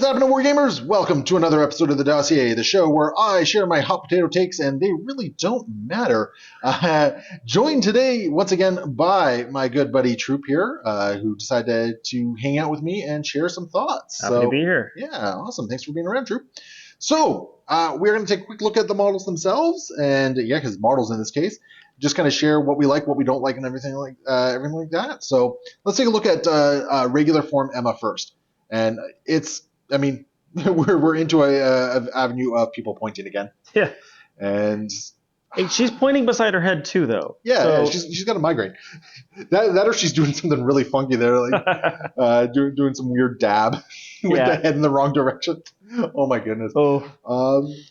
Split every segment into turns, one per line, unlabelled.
happening, Wargamers? Welcome to another episode of the Dossier, the show where I share my hot potato takes, and they really don't matter. Joined today, once again, by my good buddy Troop here, who decided to hang out with me and share some thoughts.
Happy to be here.
Yeah, awesome. Thanks for being around, Troop. So, we're going to take a quick look at the models themselves, and yeah, because models in this case, just kind of share what we like, what we don't like, and everything like that. So, let's take a look at regular form Emma first. And we're into a avenue of people pointing again.
Yeah.
And
she's pointing beside her head too, though.
Yeah, she's got a migraine. That or she's doing something really funky there, like doing some weird dab with the head in the wrong direction. Oh my goodness.
Oh.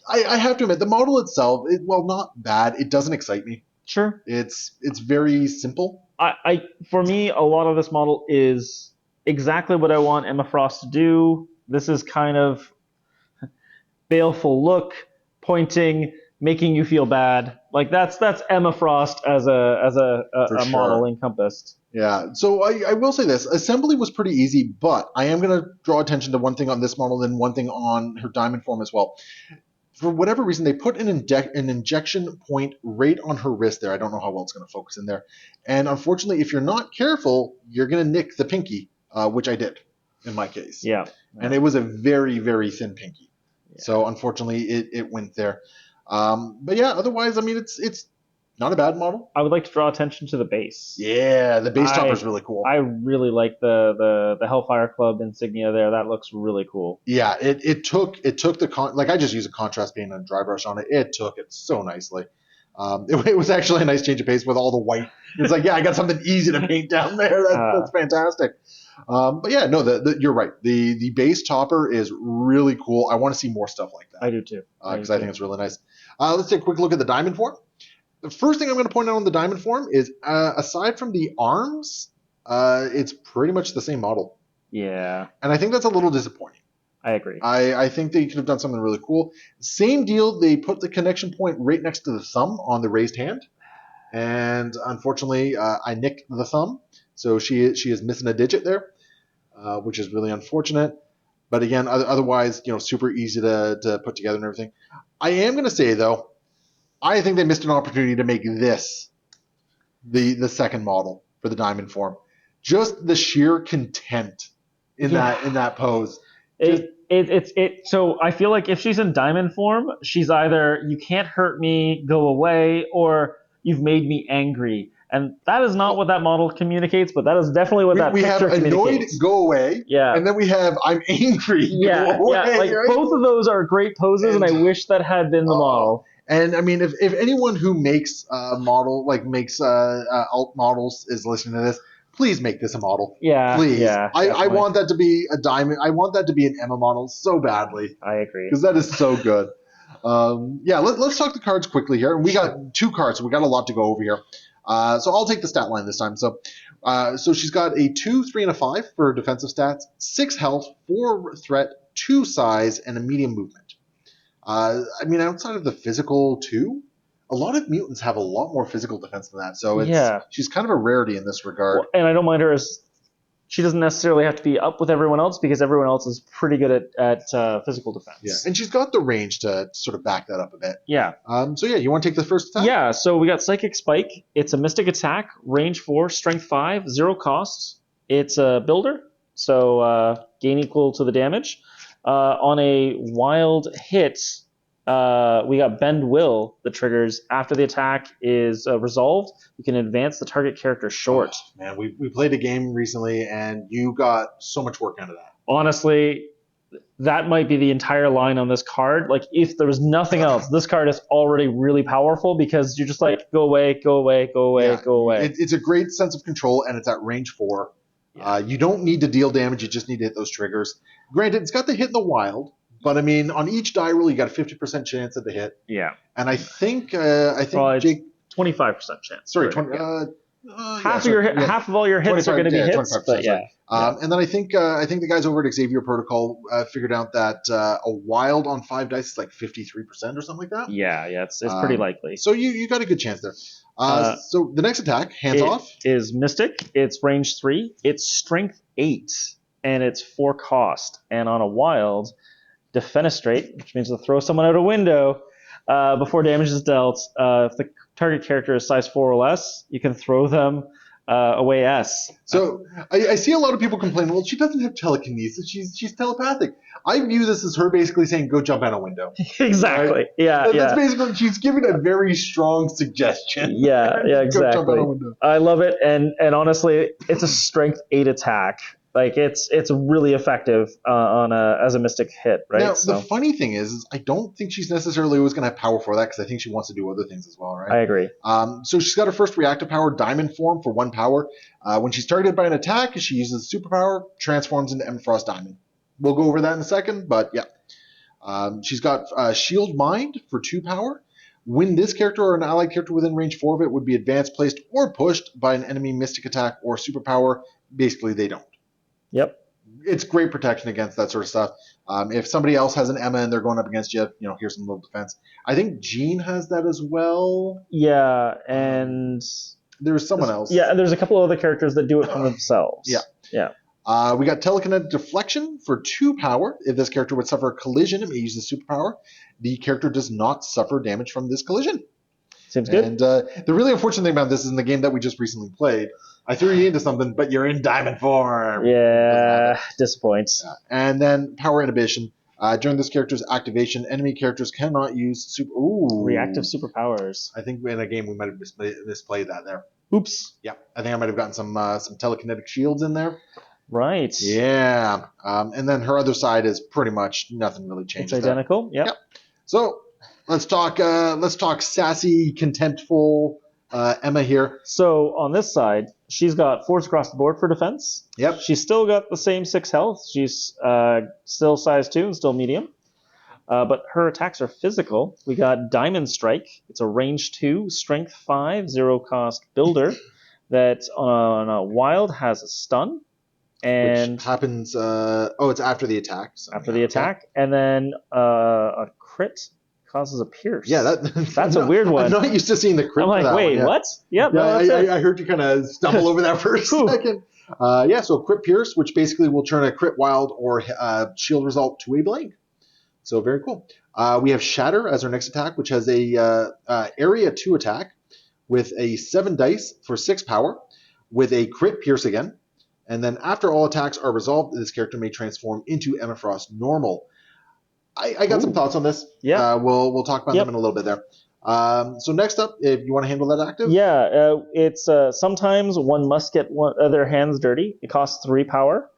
I have to admit, the model itself, while not bad, it doesn't excite me.
Sure.
It's very simple.
For me, a lot of this model is exactly what I want Emma Frost to do. This is kind of baleful look, pointing, making you feel bad. Like that's Emma Frost as a model encompassed.
Yeah. So I will say this: assembly was pretty easy, but I am going to draw attention to one thing on this model and one thing on her diamond form as well. For whatever reason, they put an injection point right on her wrist there. I don't know how well it's going to focus in there. And unfortunately, if you're not careful, you're going to nick the pinky. Which I did in my case.
Yeah.
And it was a very, very thin pinky. Yeah. So unfortunately, it went there. But yeah, otherwise, I mean, it's not a bad model.
I would like to draw attention to the base.
Yeah, the base topper is really cool.
I really like the Hellfire Club insignia there. That looks really cool.
Yeah, it took the I just used a contrast paint and a dry brush on it. It took it so nicely. It was actually a nice change of pace with all the white. It's like, yeah, I got something easy to paint down there. That's fantastic. But yeah, no, you're right. The base topper is really cool. I want to see more stuff like that.
I do too.
Because I think it's really nice. Let's take a quick look at the diamond form. The first thing I'm going to point out on the diamond form is, aside from the arms, it's pretty much the same model.
Yeah.
And I think that's a little disappointing.
I agree.
I think they could have done something really cool. Same deal, they put the connection point right next to the thumb on the raised hand. And unfortunately, I nicked the thumb. So she is missing a digit there, which is really unfortunate. But again, otherwise, super easy to put together and everything. I am going to say, though, I think they missed an opportunity to make this the second model for the diamond form. Just the sheer contempt in that pose.
So I feel like if she's in diamond form, she's either you can't hurt me, go away, or you've made me angry. And that is not what that model communicates, but that is definitely what
we
picture
have
communicates.
Annoyed, go away.
Yeah.
And then we have I'm angry,
go away. Yeah, like right? Both of those are great poses, and I wish that had been the model.
And I mean, if anyone who makes a model, makes alt models is listening to this, please make this a model.
Yeah.
Please.
Yeah,
I want that to be a diamond. I want that to be an Emma model so badly.
I agree.
Because that is so good. Let's talk the cards quickly here. We got 2 cards, so we got a lot to go over here. So I'll take the stat line this time. So she's got a 2, 3, and a 5 for defensive stats, 6 health, 4 threat, 2 size, and a medium movement. Outside of the physical 2, a lot of mutants have a lot more physical defense than that. So she's kind of a rarity in this regard.
Well, and I don't mind her as she doesn't necessarily have to be up with everyone else because everyone else is pretty good at physical defense.
Yeah, and she's got the range to sort of back that up a bit.
Yeah.
You want to take the first attack?
Yeah, so we got Psychic Spike. It's a Mystic attack, range 4, strength 5, 0 costs. It's a builder, so gain equal to the damage. On a wild hit, we got Bend Will that triggers after the attack is resolved. You can advance the target character short.
Oh, man, we played a game recently, and you got so much work out of that.
Honestly, that might be the entire line on this card. Like, if there was nothing else, this card is already really powerful because you're just like, go away, go away, go away, go away.
It's a great sense of control, and it's at range 4. Yeah. You don't need to deal damage. You just need to hit those triggers. Granted, it's got the hit in the wild. But I mean, on each die roll, you got a 50% chance at the hit.
Yeah.
And I think Jake
25% chance.
Sorry,
20. Half of all your hits are going to be hits. But yeah.
And then I think the guys over at Xavier Protocol figured out that a wild on 5 dice is like 53% or something like that.
Yeah, it's pretty likely.
So you got a good chance there. So the next attack, hands off,
is Mystic. It's range 3. It's strength 8. and it's 4 cost. And on a wild, defenestrate, which means to throw someone out a window before damage is dealt. If the target character is size 4 or less, you can throw them away S.
So I see a lot of people complain, well, she doesn't have telekinesis, she's telepathic. I view this as her basically saying, go jump out a window.
Exactly. Right? Yeah,
That's basically, she's giving a very strong suggestion.
Yeah,
Go jump out a window.
I love it, and honestly, it's a strength 8 attack. Like it's really effective as a mystic hit, right?
Now the funny thing is I don't think she's necessarily always going to have power for that because I think she wants to do other things as well, right?
I agree.
So she's got her first reactive power, Diamond Form, for 1 power. When she's targeted by an attack, she uses superpower, transforms into Emfrost Diamond. We'll go over that in a second, but yeah. She's got Shield Mind for 2 power. When this character or an allied character within range 4 of it would be advanced, placed, or pushed by an enemy mystic attack or superpower, basically they don't.
Yep.
It's great protection against that sort of stuff. If somebody else has an Emma and they're going up against you, here's some little defense. I think Jean has that as well.
Yeah, and
there's someone else.
Yeah, and there's a couple of other characters that do it for themselves.
Yeah. We got Telekinetic Deflection for 2 power. If this character would suffer a collision, it may use the superpower. The character does not suffer damage from this collision.
Seems good.
And the really unfortunate thing about this is in the game that we just recently played, I threw you into something, but you're in Diamond Form.
Yeah, disappoints.
And then Power Inhibition. During this character's activation, enemy characters cannot use
reactive superpowers.
I think in a game we might have misplayed that there.
Oops.
Yeah, I think I might have gotten some telekinetic shields in there.
Right.
Yeah. And then her other side is pretty much nothing really changes.
It's identical. Yep.
So let's talk sassy, contemptful Emma here.
So on this side, she's got 4s across the board for defense.
Yep.
She's still got the same 6 health. She's still size 2 and still medium. But her attacks are physical. We got Diamond Strike. It's a range 2, strength 5, 0 cost builder that on a wild has a stun. And
which happens, it's after the attack. So
after the attack. And then a crit causes a pierce.
Yeah,
that's a weird one.
I'm not used to seeing the crit.
I'm like, wait, what?
Yep, I heard you kind of stumble over that for a second. So crit pierce, which basically will turn a crit wild or shield result to a blank. So very cool. We have Shatter as our next attack, which has a area 2 attack with a 7 dice for 6 power with a crit pierce again. And then after all attacks are resolved, this character may transform into Emma Frost normal. I got some thoughts on this.
Yeah.
We'll talk about them in a little bit there. So next up, if you want to handle that active.
Yeah, it's sometimes one must get their hands dirty. It costs 3 power.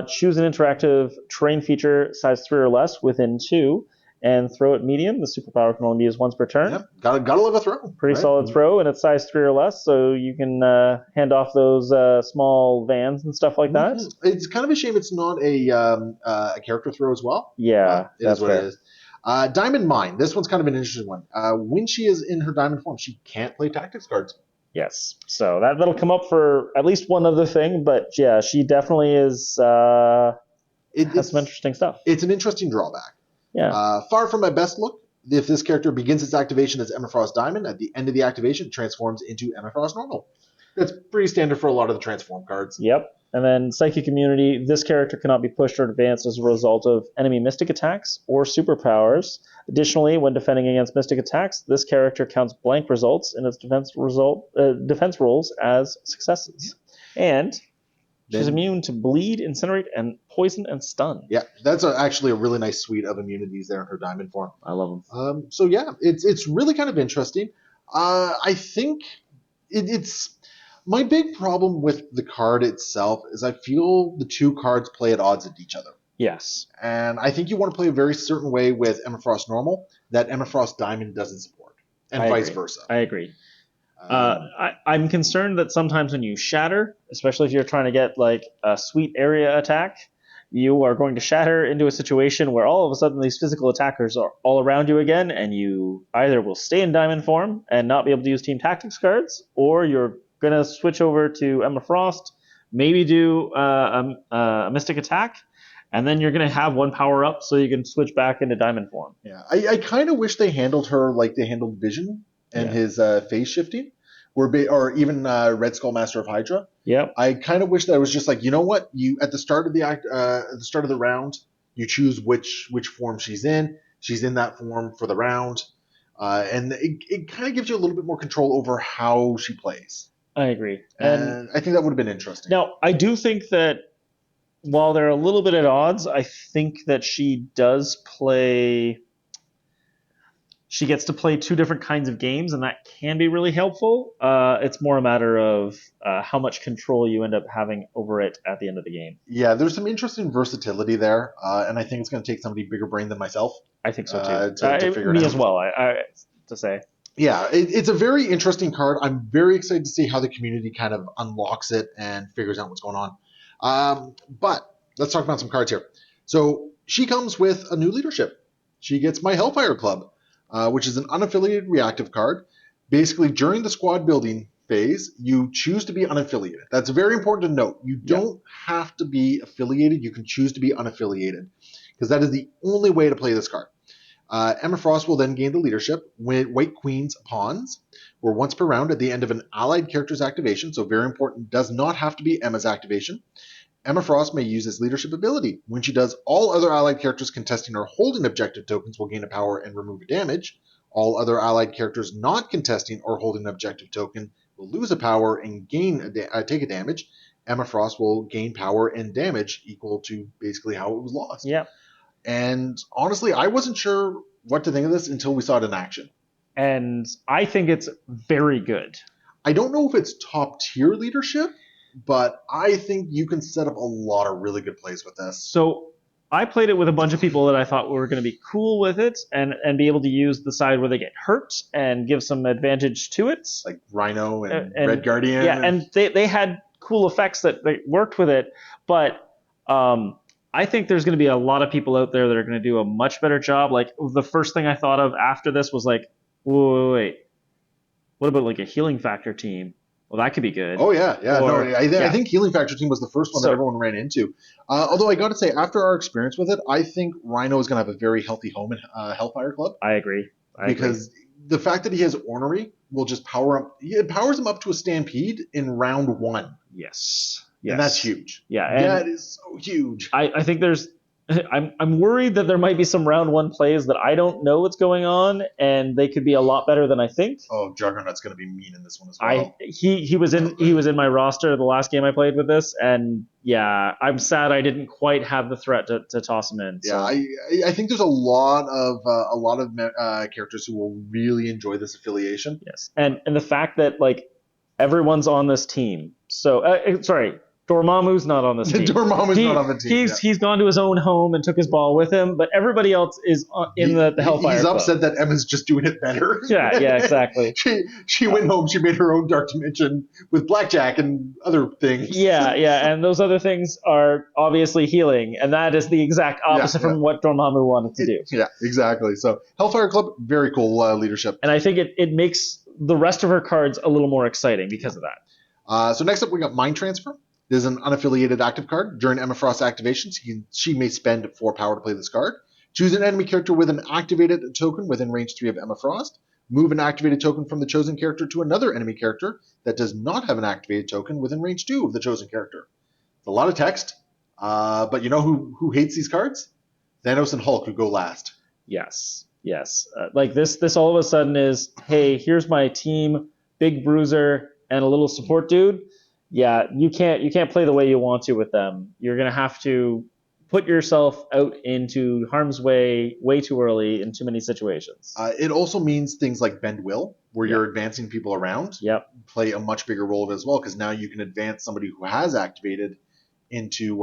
Choose an interactive terrain feature size 3 or less within 2, and throw it medium. The superpower can only be used once per turn.
Yep, gotta love a throw.
Pretty solid throw, and it's size 3 or less, so you can hand off those small vans and stuff like that.
It's kind of a shame it's not a character throw as well.
Yeah,
that's what it is. Diamond Mine. This one's kind of an interesting one. When she is in her diamond form, she can't play tactics cards.
Yes, so that'll come up for at least one other thing, but yeah, she definitely is has some interesting stuff.
It's an interesting drawback.
Yeah.
Far from my best look, if this character begins its activation as Emma Frost Diamond, at the end of the activation, it transforms into Emma Frost Normal. That's pretty standard for a lot of the transform cards.
Yep. And then Psychic Immunity, this character cannot be pushed or advanced as a result of enemy mystic attacks or superpowers. Additionally, when defending against mystic attacks, this character counts blank results in its defense rolls as successes. And she's immune to bleed, incinerate, and poison and stun.
Yeah, that's actually a really nice suite of immunities there in her diamond form.
I love them.
So yeah, it's really kind of interesting. I think it's my big problem with the card itself is I feel the 2 cards play at odds at each other.
Yes.
And I think you want to play a very certain way with Emma Frost Normal that Emma Frost Diamond doesn't support, and vice versa.
I agree. I'm concerned that sometimes when you shatter, especially if you're trying to get like a sweet area attack, you are going to shatter into a situation where all of a sudden these physical attackers are all around you again, and you either will stay in diamond form and not be able to use team tactics cards, or you're going to switch over to Emma Frost, maybe do a mystic attack, and then you're going to have 1 power up so you can switch back into diamond form.
Yeah, I kind of wish they handled her like they handled Vision and his phase shifting, or even Red Skull Master of Hydra.
Yep.
I kind of wish that it was just like, you know what, you at the start of the round, you choose which form she's in. She's in that form for the round, and it kind of gives you a little bit more control over how she plays.
I agree.
And I think that would have been interesting.
Now, I do think that while they're a little bit at odds, I think that she does play. She gets to play two different kinds of games, and that can be really helpful. It's more a matter of how much control you end up having over it at the end of the game.
Yeah, there's some interesting versatility there, and I think it's going to take somebody bigger brain than myself.
I think so too.
To figure it
me
out.
as well. To say.
Yeah, it's a very interesting card. I'm very excited to see how the community kind of unlocks it and figures out what's going on. But let's talk about some cards here. So she comes with a new leadership. She gets my Hellfire Club, which is an unaffiliated reactive card. Basically, during the squad building phase, you choose to be unaffiliated. That's very important to note. You don't have to be affiliated. You can choose to be unaffiliated because that is the only way to play this card. Emma Frost will then gain the leadership when White Queen's pawns were once per round at the end of an allied character's activation, so very important, does not have to be Emma's activation. Emma Frost may use this leadership ability. When she does, all other allied characters contesting or holding objective tokens will gain a power and remove a damage. All other allied characters not contesting or holding an objective token will lose a power and take a damage. Emma Frost will gain power and damage equal to basically how it was lost.
Yeah.
And honestly, I wasn't sure what to think of this until we saw it in action.
And I think it's very good.
I don't know if it's top tier leadership, but I think you can set up a lot of really good plays with this.
So I played it with a bunch of people that I thought were going to be cool with it and be able to use the side where they get hurt and give some advantage to it.
Like Rhino and Red Guardian.
Yeah, and they had cool effects that worked with it, but I think there's going to be a lot of people out there that are going to do a much better job. Like the first thing I thought of after this was like, wait, what about like a healing factor team? Well, that could be good.
Oh yeah. I think healing factor team was the first one that everyone ran into. Although I got to say, after our experience with it, I think Rhino is going to have a very healthy home in Hellfire Club.
I agree.
Because the fact that he has Ornery will just power up. It powers him up to a Stampede in round 1.
Yes.
And that's huge.
Yeah, and
that is so huge.
I think there's. I'm worried that there might be some round 1 plays that I don't know what's going on, and they could be a lot better than I think.
Oh, Juggernaut's going to be mean in this one as well.
He was in my roster the last game I played with this, and yeah, I'm sad I didn't quite have the threat to toss him in. So.
Yeah, I think there's a lot of characters who will really enjoy this affiliation.
Yes, and the fact that like everyone's on this team. So sorry. Dormammu's not on this team.
Dormammu's not on the team.
He's gone to his own home and took his ball with him, but everybody else is in the Hellfire
He's
Club.
upset that Emma's just doing it better.
Yeah, exactly.
she went home, she made her own dark dimension with blackjack and other things.
Yeah, and those other things are obviously healing, and that is the exact opposite from what Dormammu wanted to do.
Yeah, exactly. So Hellfire Club, very cool leadership.
And I think it makes the rest of her cards a little more exciting because of that.
So next up, we got Mind Transfer. This is an unaffiliated active card. During Emma Frost's activations, she may spend 4 power to play this card. Choose an enemy character with an activated token within range 3 of Emma Frost. Move an activated token from the chosen character to another enemy character that does not have an activated token within range 2 of the chosen character. It's a lot of text, but you know who hates these cards? Thanos and Hulk, who go last.
Yes. Like this all of a sudden is, hey, here's my team, Big Bruiser, and a little support dude. Yeah, you can't play the way you want to with them. You're gonna have to put yourself out into harm's way too early in too many situations.
It also means things like Bend Will, where you're advancing people around.
Yep.
Play a much bigger role as well, because now you can advance somebody who has activated into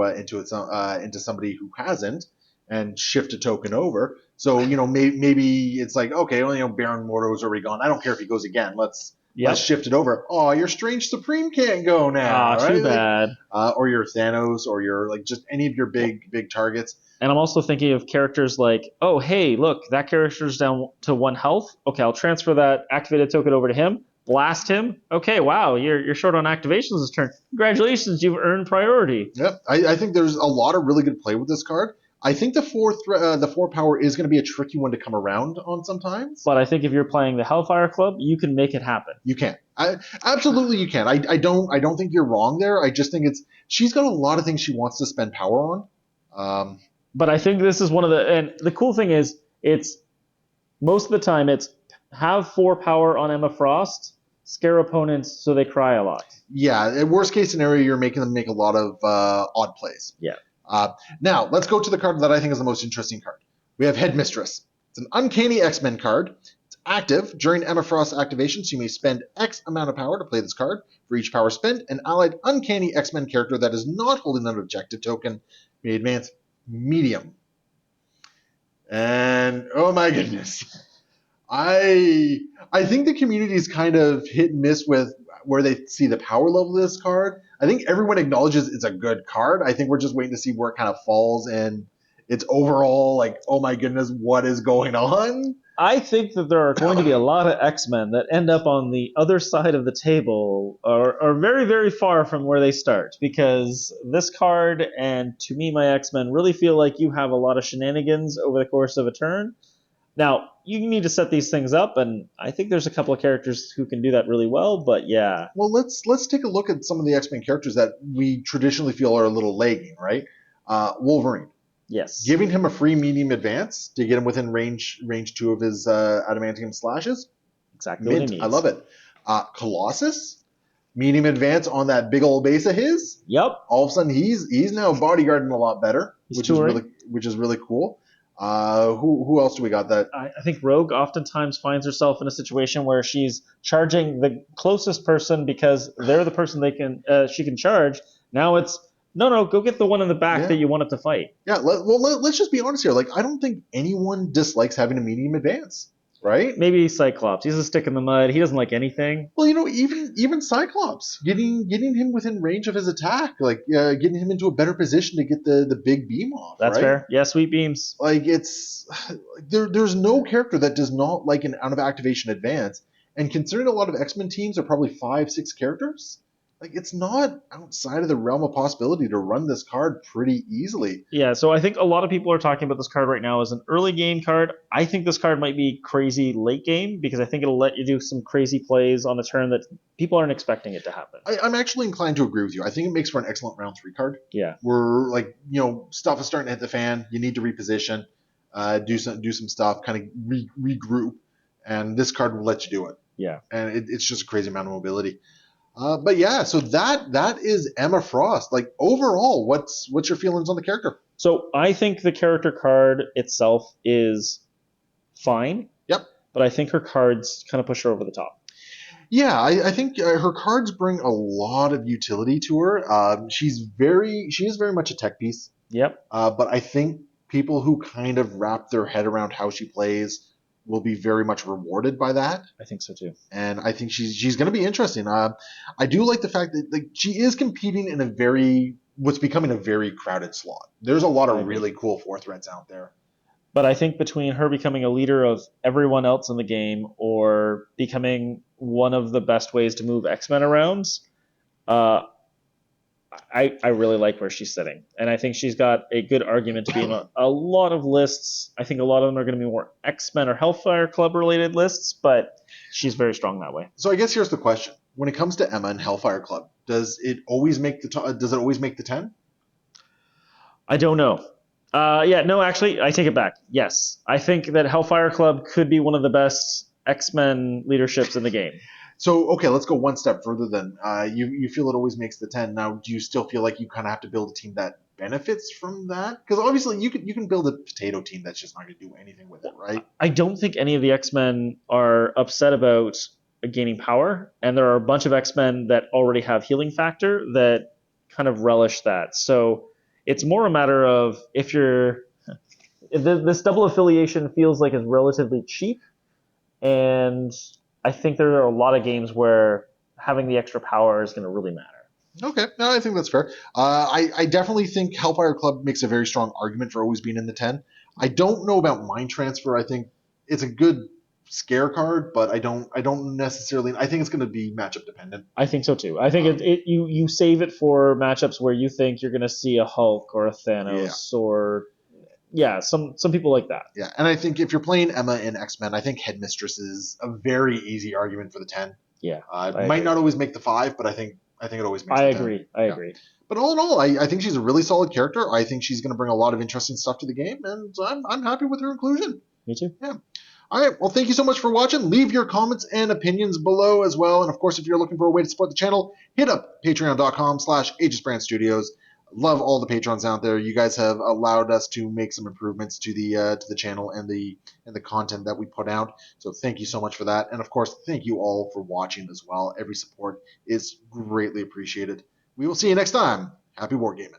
somebody who hasn't, and shift a token over. So maybe it's like, okay, well, Baron Mordo's already gone. I don't care if he goes again. Let's shift it over. Oh, your Strange Supreme can't go now.
Right? Too bad.
Or your Thanos, or your just any of your big targets.
And I'm also thinking of characters like, oh, hey, look, that character's down to 1 health. Okay, I'll transfer that activated token over to him. Blast him. Okay, wow, you're short on activations this turn. Congratulations, you've earned priority.
Yep, I think there's a lot of really good play with this card. I think the 4 power is going to be a tricky one to come around on sometimes.
But I think if you're playing the Hellfire Club, you can make it happen.
You can. Absolutely you can. I don't think you're wrong there. I just think she's got a lot of things she wants to spend power on.
But I think this is one of and the cool thing is, it's most of the time it's have 4 power on Emma Frost, scare opponents so they cry a lot.
Yeah, in worst case scenario, you're making them make a lot of odd plays.
Yeah.
Now, let's go to the card that I think is the most interesting card. We have Headmistress. It's an uncanny XMen card. It's active during Emma Frost activation, so you may spend X amount of power to play this card. For each power spent, an allied uncanny XMen character that is not holding an objective token may advance medium. And oh my goodness. I think the community is kind of hit and miss with where they see the power level of this card. I think everyone acknowledges it's a good card. I think we're just waiting to see where it kind of falls and its overall, like, oh my goodness, what is going on?
I think that there are going to be a lot of X-Men that end up on the other side of the table, or very, very far from where they start, because this card and To Me My X-Men really feel like you have a lot of shenanigans over the course of a turn. Now, you need to set these things up, and I think there's a couple of characters who can do that really well, but yeah.
Well, let's take a look at some of the X-Men characters that we traditionally feel are a little lagging, right? Wolverine.
Yes.
Giving him a free medium advance to get him within range 2 of his adamantium slashes.
Exactly what he needs.
I love it. Colossus, medium advance on that big old base of his.
Yep.
All of a sudden, he's now bodyguarding a lot better, which is really cool. Who else do we got that?
I think Rogue oftentimes finds herself in a situation where she's charging the closest person because they're the person she can charge. Now it's no, go get the one in the back that you wanted to fight.
Yeah, let's just be honest here. Like, I don't think anyone dislikes having a medium advance, right?
Maybe Cyclops. He's a stick in the mud. He doesn't like anything.
Well, even Cyclops, getting him within range of his attack, like getting him into a better position to get the big beam off.
That's
right?
fair. Yeah, sweet beams.
Like, it's there's no character that does not like an out of activation advance. And considering a lot of X-Men teams are probably 5-6 characters, like, it's not outside of the realm of possibility to run this card pretty easily.
Yeah, so I think a lot of people are talking about this card right now as an early game card. I think this card might be crazy late game because I think it'll let you do some crazy plays on a turn that people aren't expecting it to happen.
I'm actually inclined to agree with you. I think it makes for an excellent round 3 card.
Yeah.
Where, like, stuff is starting to hit the fan. You need to reposition, do some stuff, kind of regroup, and this card will let you do it.
Yeah.
And it's just a crazy amount of mobility. But yeah, so that is Emma Frost. Like, overall, what's your feelings on the character?
So I think the character card itself is fine.
Yep.
But I think her cards kind of push her over the top.
Yeah, I think her cards bring a lot of utility to her. She is very much a tech piece.
Yep.
But I think people who kind of wrap their head around how she plays will be very much rewarded by that.
I think so too.
And I think she's going to be interesting. I do like the fact that, like, she is competing in what's becoming a very crowded slot. There's a lot of really cool 4 threats out there.
But I think between her becoming a leader of everyone else in the game or becoming one of the best ways to move X-Men around, I really like where she's sitting. And I think she's got a good argument to be in a lot of lists. I think a lot of them are going to be more X-Men or Hellfire Club related lists, but she's very strong that way.
So I guess here's the question. When it comes to Emma and Hellfire Club, does it always make the 10?
I don't know. Actually, I take it back. Yes. I think that Hellfire Club could be one of the best X-Men leaderships in the game.
So, okay, let's go one step further then. You feel it always makes the 10. Now, do you still feel like you kind of have to build a team that benefits from that? Because obviously you can build a potato team that's just not going to do anything with it, right?
I don't think any of the X-Men are upset about gaining power, and there are a bunch of X-Men that already have healing factor that kind of relish that. So it's more a matter of if this double affiliation feels like it's relatively cheap, and I think there are a lot of games where having the extra power is going to really matter.
Okay, no, I think that's fair. I definitely think Hellfire Club makes a very strong argument for always being in the 10. I don't know about Mind Transfer. I think it's a good scare card, but I don't necessarily. I think it's going to be matchup dependent.
I think so too. I think you save it for matchups where you think you're going to see a Hulk or a Thanos or. Yeah, some people like that.
Yeah, and I think if you're playing Emma in X-Men, I think Headmistress is a very easy argument for the 10.
Yeah,
Might
agree.
not always make the 5, but I think it always makes
I
the 10.
agree. I agree.
But all in all, I think she's a really solid character. I think she's going to bring a lot of interesting stuff to the game, and I'm happy with her inclusion.
Me too.
Yeah. All right. Well, thank you so much for watching. Leave your comments and opinions below as well. And of course, if you're looking for a way to support the channel, hit up patreon.com/AegisBrand Love all the patrons out there. You guys have allowed us to make some improvements to the channel and the content that we put out. So thank you so much for that. And of course, thank you all for watching as well. Every support is greatly appreciated. We will see you next time. Happy wargaming.